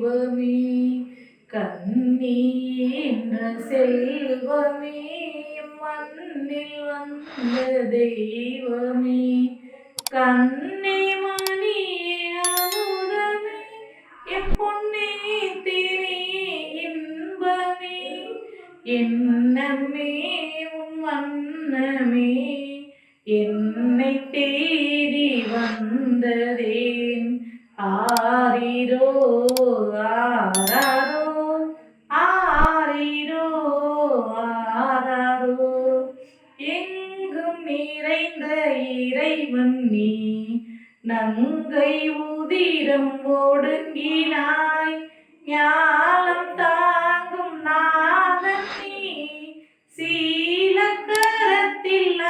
தெய்வமே கண்ணி என்ற செல்வமே மண்ணில் வந்த தெய்வமே கண்ணே மணியே அமுதமே என் பொன்னே திரி இன்பமே என்னமே உன் வண்ணமே என்னை தேடி வந்ததேன் ஆரிரோ ஆராரோ ஆரிரோ ஆராரோ எங்கும் நிறைந்த இறைவன் நீ நங்கை உதிரம் ஒடுங்கினாய் ஞாலம் தாங்கும் நாதன் நீ சீலக்கரத்தில்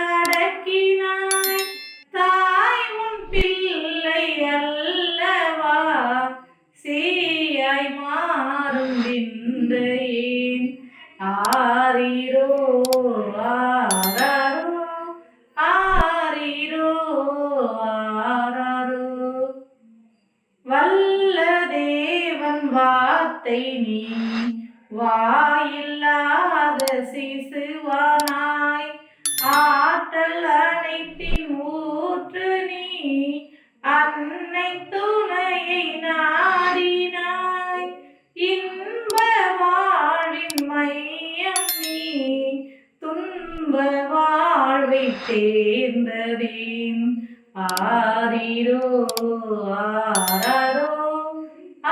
அடக்கினாய் தாய் உன் பிள்ளை அல்லவா சீயாய் மாறும் விந்தையேன் ஆரிரோ ஆராரோ ஆரிரோ ஆராரோ வல்ல தேவன் வார்த்தை நீ வாயில்லாத சிசுவானாய் ஆற்றல் அனைத்தின் ஊற்று நீ அன்னை துணையை நாடினாய் இன்ப வாழ்வின் மையம் நீ துன்ப வாழ்வை தேர்ந்ததேன் ஆரிரோ ஆராரோ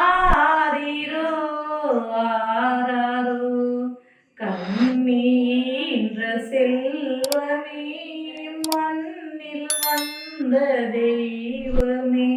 ஆரிரோ ஆராரோ கண்ணி என்ற செல்வமே மண்ணில் வந்த தெய்வமே